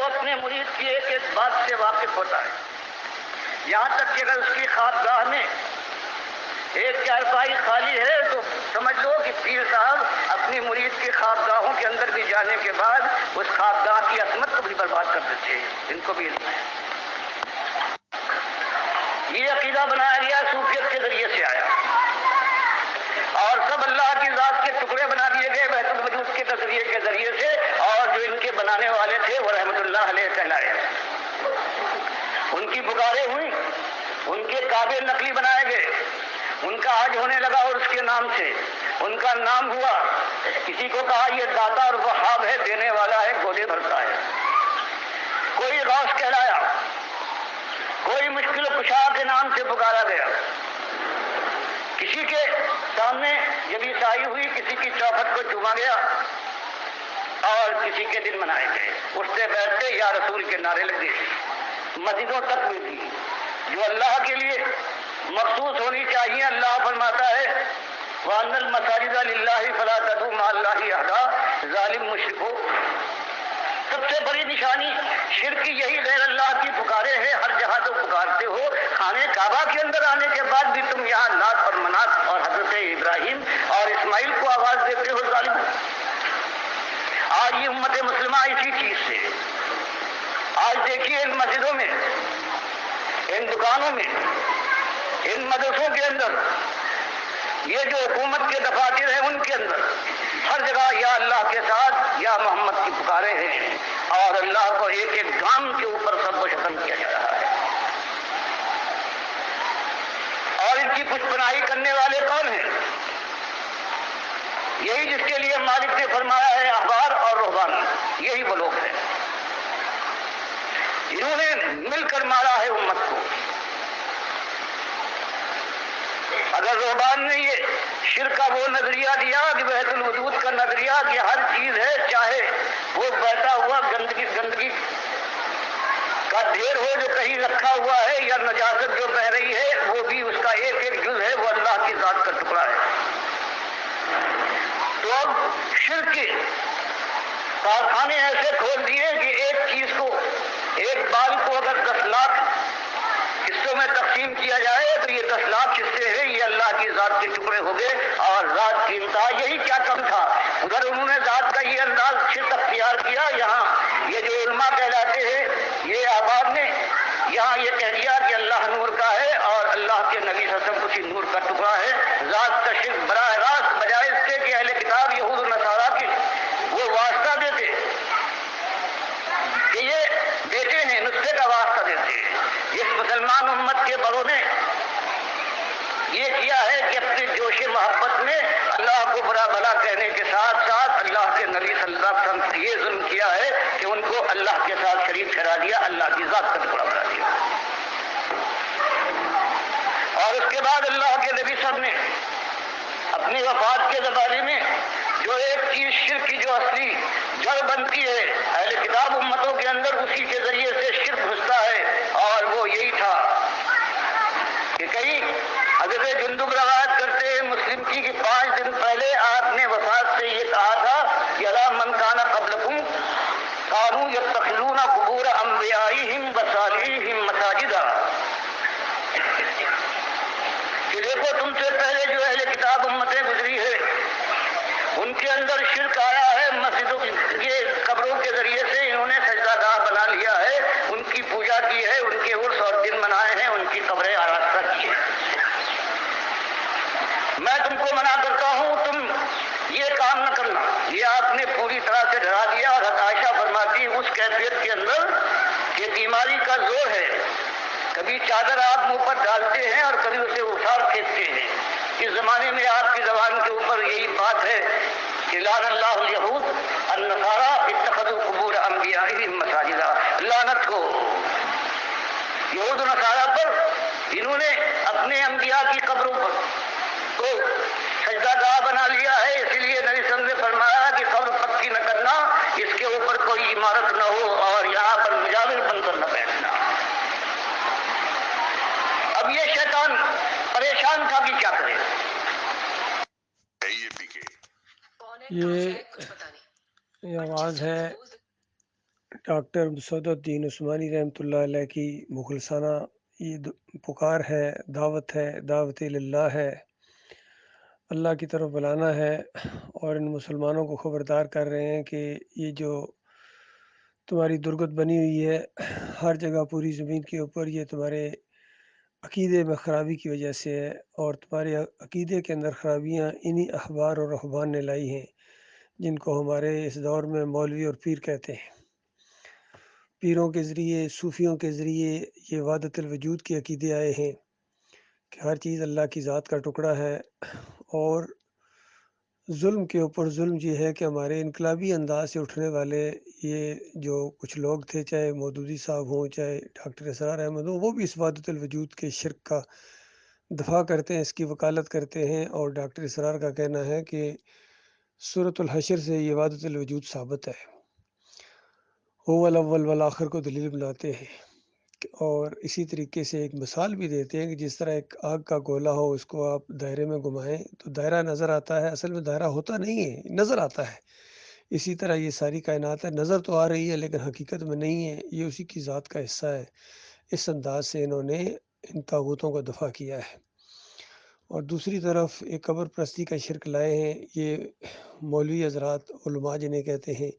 وہ اپنے مرید کی ایک ایک بات سے واقف ہوتا ہے، یہاں تک کہ اگر اس کی خوابگاہ میں ایک چارپائی خالی ہے تو سمجھ لو کہ پیر صاحب اپنی مرید کی خوابگاہوں کے اندر بھی جانے کے بعد اس خوابگاہ کی عظمت کو بھی برباد کر دیتے ہیں. ان کو بھی علم ہے. یہ عقیدہ بنایا گیا صوفیت کے ذریعے سے آیا، اور سب اللہ کی ذات کے ٹکڑے بنا دیے گئے وحدت الوجود کے تصویر کے ذریعے سے، اور جو ان کے بنانے والے تھے وہ رحمت اللہ علیہ کہلائے. ان کی پکاریں ہوئی، ان کے کعبے نقلی بنائے گئے، ان کا حج ہونے لگا اور اس کے نام سے ان کا نام ہوا. کسی کو کہا یہ داتا اور وہاب ہے، دینے والا ہے، گودے بھرتا ہے. کوئی غوث کہلایا، کوئی مشکل کشا کے نام سے پکارا گیا. کسی کے سامنے جب عیسائی ہوئی کسی کی چوکھٹ کو چوما گیا، اور کسی کے دن منائے گئے. اٹھتے بیٹھتے یا رسول کے نعرے لگے. مسجدوں تک بھی تھی جو اللہ کے لیے مخصوص ہونی چاہیے. اللہ فرماتا ہے وَأَنَّ الْمَسَاجِدَ لِلَّهِ فَلَا تَدْعُوا مَعَ اللَّهِ أَحَدًا. ظالم مشرکو، سب سے بڑی نشانی شرک یہی غیر اللہ کی پکارے ہے. ہر جگہ تو پکارتے ہو، خانے کعبہ کے اندر آنے کے بعد بھی تم یہاں لات اور منات اور حضرت ابراہیم اور اسماعیل کو آواز دیتے ہو. ظالم. آج یہ امت مسلمہ اسی چیز سے، آج دیکھیے ان مسجدوں میں، ان دکانوں میں، ان مدرسوں کے اندر، یہ جو حکومت کے دفاتر ہیں ان کے اندر ہر جگہ یا اللہ کے ساتھ یا محمد کی پکارے ہیں، اور اللہ کو ایک ایک گام کے اوپر سب و شتم کیا جا رہا ہے. اور ان کی پشت پناہی کرنے والے کون ہیں؟ یہی جس کے لیے مالک نے فرمایا ہے احبار اور رہبان، یہی وہ لوگ ہیں. انہوں نے مل کر مارا ہے امت کو. اگر رہبان نے یہ شرک کا وہ نظریہ دیا کہ وحدت الوجود کا نظریہ کہ ہر چیز ہے، چاہے وہ بہتا ہوا گندگی کا ڈھیر ہو جو کہیں رکھا ہوا ہے، یا نجاست جو بہ رہی ہے وہ بھی اس کا ایک ایک جز ہے، وہ اللہ کی ذات کا ٹکڑا ہے. تو اب شرک کے کارخانے ایسے کھول دیے کہ ایک چیز کو، ایک بال کو اگر 10 لاکھ حصوں میں تقسیم کیا جائے تو یہ 10 لاکھ حصے ہیں، یہ اللہ کی ذات کے ٹکڑے ہو گئے. اور ذات کی انتہا یہی کیا کم تھا. ادھر انہوں نے ذات کا یہ انداز شرک اختیار کیا، یہاں یہ جو علماء کہلاتے ہیں یہ احباب نے یہاں یہ کہہ دیا کہ اللہ نور کا ہے اور اللہ کے نبی صلی اللہ علیہ وسلم اسی نور کا ٹکڑا ہے. ذات کا شرک براہ راست بجائے اس سے کہ اہل کتاب یہود و نصارا کی وہ واسطہ دیتے کہ یہ بیٹے ہیں، نسخے کا واسطہ دیتے. اس مسلمان امت کے بڑوں نے یہ کیا ہے کہ اپنے جوش محبت میں اللہ کو برا بھلا کہنے کے ساتھ ساتھ اللہ کے نبی صلی اللہ علیہ وسلم سے یہ ظلم کیا ہے کہ ان کو اللہ کے ساتھ شریک ٹھہرا دیا، اللہ کی ذات کا ٹکڑا بنا دیا. اور اس کے بعد اللہ کے نبی صاحب نے اپنی وفات کے زمانے میں جو ایک چیز شرک کی جو اصلی جڑ بنتی ہے اہل کتاب امتوں کے اندر، اسی کے ذریعے سے شرک گھستا ہے، اور وہ یہی تھا کہ کہیں حضرت جندب روایت کرتے ہیں مسلم کی کہ 5 دن پہلے آپ نے وفات سے یہ کہا تھا کہ الا من کان قبلکم کانوا یتخذون قبور انبیائہم وصالحیہم مساجدا، کہ دیکھو تم سے پہلے جو اہل کتاب امتیں گزری ہے ان کے اندر شرک آیا ہے. مسجدوں کے قبروں کے ذریعے سے انہوں نے سجدہ گاہ بنا لیا ہے، ان کی پوجا کی ہے، ان کے عرس اور دن منائے ہیں، ان کی قبریں آراستہ کی ہیں. میں تم کو منع کرتا ہوں تم یہ کام نہ کرنا. یہ آپ نے پوری طرح سے ڈرا دیا. اور عائشہ فرماتی اس کیفیت کے اندر کہ بیماری کا زور ہے، کبھی چادر آپ منہ پر ڈالتے ہیں اور کبھی اسے اٹھا پھینکتے ہیں. اس زمانے میں آپ کی زبان کے اوپر یہی بات ہے کہ لعن اللہ الیہود النصارى اتخذوا قبور انبیائہم مساجدا. لعنت ہو یہود و نصارہ پر، انہوں نے اپنے انبیاء کی قبروں پر کو سجدہ گاہ بنا لیا ہے. اسی لیے نبی صلی اللہ علیہ وسلم نے فرمایا کہ قبر پکی نہ کرنا، اس کے اوپر کوئی عمارت نہ ہو، اور یہاں پر مجاور بن کر نہ بیٹھنا. اب یہ شیطان پریشان تھا کہ کیا کرے. یہ آواز ہے ڈاکٹر مسعود الدین عثمانی رحمۃ اللہ علیہ کی مخلصانہ یہ پکار ہے، دعوت اللہ ہے، اللہ کی طرف بلانا ہے، اور ان مسلمانوں کو خبردار کر رہے ہیں کہ یہ جو تمہاری درگت بنی ہوئی ہے ہر جگہ پوری زمین کے اوپر، یہ تمہارے عقیدے میں خرابی کی وجہ سے ہے، اور تمہارے عقیدے کے اندر خرابیاں انہی احبار اور رہبان نے لائی ہیں، جن کو ہمارے اس دور میں مولوی اور پیر کہتے ہیں۔ پیروں کے ذریعے، صوفیوں کے ذریعے یہ وحدت الوجود کے عقیدے آئے ہیں کہ ہر چیز اللہ کی ذات کا ٹکڑا ہے، اور ظلم کے اوپر ظلم یہ ہے کہ ہمارے انقلابی انداز سے اٹھنے والے یہ جو کچھ لوگ تھے، چاہے مودودی صاحب ہوں، چاہے ڈاکٹر اسرار احمد ہوں، وہ بھی اس وحدت الوجود کے شرک کا دفاع کرتے ہیں، اس کی وکالت کرتے ہیں، اور ڈاکٹر اسرار کا کہنا ہے کہ سورۃ الحشر سے یہ وحدت الوجود ثابت ہے، هو الاول والآخر کو دلیل بناتے ہیں، اور اسی طریقے سے ایک مثال بھی دیتے ہیں کہ جس طرح ایک آگ کا گولا ہو، اس کو آپ دائرے میں گھمائیں تو دائرہ نظر آتا ہے، اصل میں دائرہ ہوتا نہیں ہے، نظر آتا ہے۔ اسی طرح یہ ساری کائنات ہے، نظر تو آ رہی ہے لیکن حقیقت میں نہیں ہے، یہ اسی کی ذات کا حصہ ہے۔ اس انداز سے انہوں نے ان طاغوتوں کا دفاع کیا ہے، اور دوسری طرف ایک قبر پرستی کا شرک لائے ہیں یہ مولوی حضرات، علماء جنہیں کہتے ہیں۔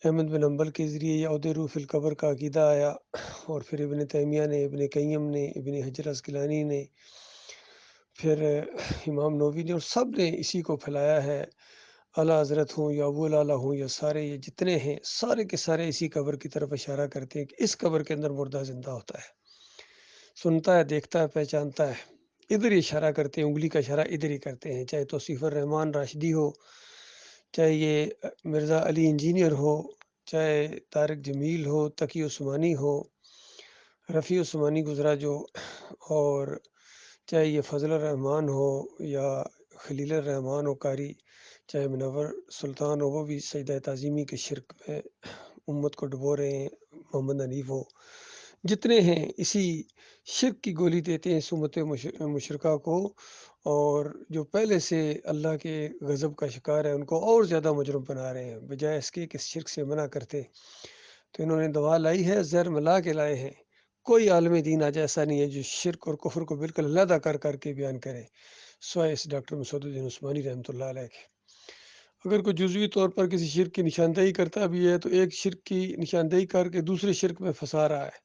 احمد بن حنبل کے ذریعے یہ عہد روح فی القبر کا عقیدہ آیا، اور پھر ابن تیمیہ نے، ابن قیم نے، ابن حجر عسقلانی نے، پھر امام نووی نے، اور سب نے اسی کو پھیلایا ہے۔ اعلیٰ حضرت ہوں یا ابو الاعلیٰ ہوں یا سارے یہ جتنے ہیں، سارے کے سارے اسی قبر کی طرف اشارہ کرتے ہیں کہ اس قبر کے اندر مردہ زندہ ہوتا ہے، سنتا ہے، دیکھتا ہے، پہچانتا ہے۔ ادھر ہی اشارہ کرتے ہیں، انگلی کا اشارہ ادھر ہی کرتے ہیں، چاہے توصیف الرحمان راشدی ہو، چاہے یہ مرزا علی انجینئر ہو، چاہے طارق جمیل ہو، تقی عثمانی ہو، رفیع عثمانی گزرا جو، اور چاہے یہ فضل الرحمان ہو یا خلیل الرحمان ہو قاری، چاہے منور سلطان ہو، وہ بھی سجدہ تعظیمی کے شرک میں امت کو ڈبو رہے ہیں، محمد حنیف ہو، جتنے ہیں اسی شرک کی گولی دیتے ہیں اس امت مشرکہ کو، اور جو پہلے سے اللہ کے غضب کا شکار ہے ان کو اور زیادہ مجرم بنا رہے ہیں، بجائے اس کے کہ اس شرک سے منع کرتے۔ تو انہوں نے دوا لائی ہے، زہر ملا کے لائے ہیں۔ کوئی عالم دین آج ایسا نہیں ہے جو شرک اور کفر کو بالکل علیحدہ کر کے بیان کرے، سوائے اس ڈاکٹر مسعود الدین عثمانی رحمۃ اللہ علیہ کے۔ اگر کوئی جزوی طور پر کسی شرک کی نشاندہی کرتا بھی ہے تو ایک شرک کی نشاندہی کر کے دوسرے شرک میں پھنسا رہا ہے،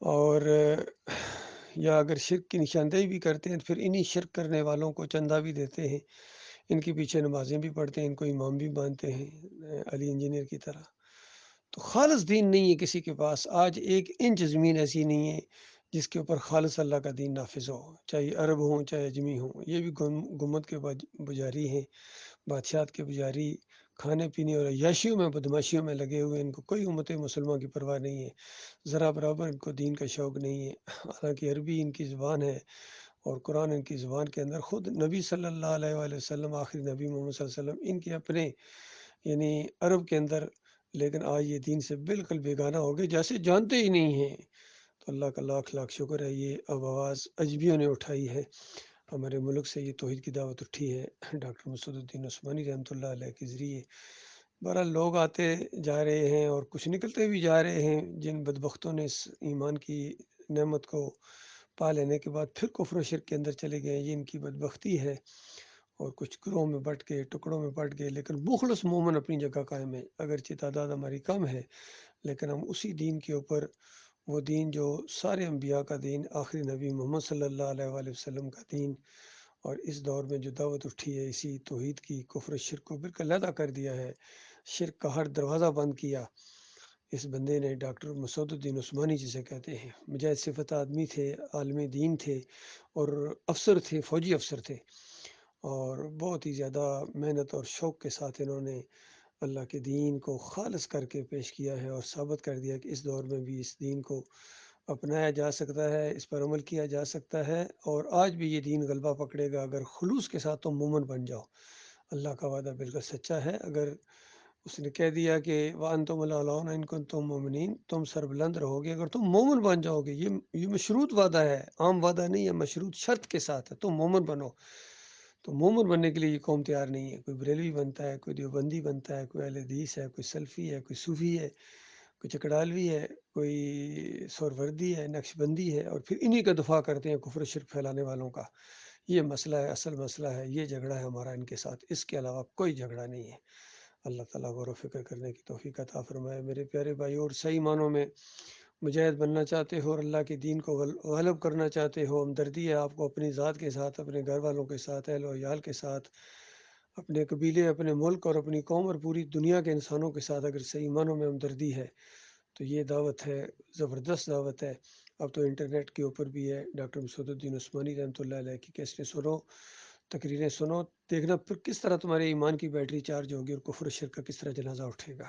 اور یا اگر شرک کی نشاندہی بھی کرتے ہیں تو پھر انہی شرک کرنے والوں کو چندہ بھی دیتے ہیں، ان کے پیچھے نمازیں بھی پڑھتے ہیں، ان کو امام بھی مانتے ہیں علی انجینئر کی طرح۔ تو خالص دین نہیں ہے کسی کے پاس، آج ایک انچ زمین ایسی نہیں ہے جس کے اوپر خالص اللہ کا دین نافذ ہو، چاہے عرب ہوں چاہے اجمی ہوں، یہ بھی گمت کے پجاری ہیں، بادشاہت کے پجاری، کھانے پینے اور عیاشیوں میں، بدماشیوں میں لگے ہوئے، ان کو کوئی امت مسلمہ کی پرواہ نہیں ہے، ذرا برابر ان کو دین کا شوق نہیں ہے، حالانکہ عربی ان کی زبان ہے اور قرآن ان کی زبان کے اندر، خود نبی صلی اللہ علیہ وآلہ وسلم، آخری نبی محمد صلی اللہ علیہ وسلم، ان کے اپنے یعنی عرب کے اندر، لیکن آج یہ دین سے بالکل بیگانہ ہو گئے، جیسے جانتے ہی نہیں ہیں۔ تو اللہ کا لاکھ لاکھ شکر ہے، یہ اب آواز اجبیوں نے اٹھائی ہے، ہمارے ملک سے یہ توحید کی دعوت اٹھی ہے ڈاکٹر مسعود الدین عثمانی رحمۃ اللہ علیہ کے ذریعے۔ بہرحال لوگ آتے جا رہے ہیں اور کچھ نکلتے بھی جا رہے ہیں، جن بدبختوں نے اس ایمان کی نعمت کو پا لینے کے بعد پھر کفر و شرک کے اندر چلے گئے، یہ ان کی بدبختی ہے، اور کچھ گروہوں میں بٹ گئے، ٹکڑوں میں بٹ گئے، لیکن مخلص مومن اپنی جگہ قائم ہے، اگرچہ تعداد ہماری کم ہے لیکن ہم اسی دین کے اوپر، وہ دین جو سارے انبیاء کا دین، آخری نبی محمد صلی اللہ علیہ وآلہ وسلم کا دین، اور اس دور میں جو دعوت اٹھی ہے اسی توحید کی، کفر و شرک کو بالکل علیحدہ کر دیا ہے، شرک کا ہر دروازہ بند کیا اس بندے نے، ڈاکٹر مسعود الدین عثمانی جسے کہتے ہیں۔ مجاہد صفت آدمی تھے، عالم دین تھے، اور افسر تھے، فوجی افسر تھے، اور بہت ہی زیادہ محنت اور شوق کے ساتھ انہوں نے اللہ کے دین کو خالص کر کے پیش کیا ہے، اور ثابت کر دیا کہ اس دور میں بھی اس دین کو اپنایا جا سکتا ہے، اس پر عمل کیا جا سکتا ہے، اور آج بھی یہ دین غلبہ پکڑے گا اگر خلوص کے ساتھ تم مومن بن جاؤ۔ اللہ کا وعدہ بالکل سچا ہے، اگر اس نے کہہ دیا کہ وَأَنْتُمُ الْأَعْلَوْنَ إِن كُنتُم مُؤْمِنِينَ، تم سربلند رہو گے اگر تم مومن بن جاؤ گے، یہ مشروط وعدہ ہے، عام وعدہ نہیں ہے، مشروط شرط کے ساتھ ہے، تم مومن بنو۔ تو مومن بننے کے لیے یہ قوم تیار نہیں ہے. کوئی بریلوی بنتا ہے، کوئی دیوبندی بنتا ہے، کوئی اہل حدیث ہے، کوئی سلفی ہے، کوئی صوفی ہے، کوئی چکڑالوی ہے، کوئی سوروردی ہے، نقش بندی ہے، اور پھر انہی کا دفاع کرتے ہیں کفر و شرک پھیلانے والوں کا. یہ مسئلہ ہے، اصل مسئلہ ہے، یہ جھگڑا ہے ہمارا ان کے ساتھ، اس کے علاوہ کوئی جھگڑا نہیں ہے. اللہ تعالیٰ غور و فکر کرنے کی توفیق عطا فرمائے. میرے پیارے بھائی، اور صحیح معنوں میں مجاہد بننا چاہتے ہو اور اللہ کے دین کو غالب کرنا چاہتے ہو، ہمدردی ہے آپ کو اپنی ذات کے ساتھ، اپنے گھر والوں کے ساتھ، اہل و عیال کے ساتھ، اپنے قبیلے، اپنے ملک اور اپنی قوم اور پوری دنیا کے انسانوں کے ساتھ اگر صحیح معنوں میں ہمدردی ہے تو یہ دعوت ہے، زبردست دعوت ہے. اب تو انٹرنیٹ کے اوپر بھی ہے. ڈاکٹر مسعود الدین عثمانی رحمۃ اللہ علیہ کی کیسٹیں سنو، تقریریں سنو، دیکھنا پھر کس طرح تمہارے ایمان کی بیٹری چارج ہوگی اور کفر و شرک کا کس طرح جنازہ اٹھے گا.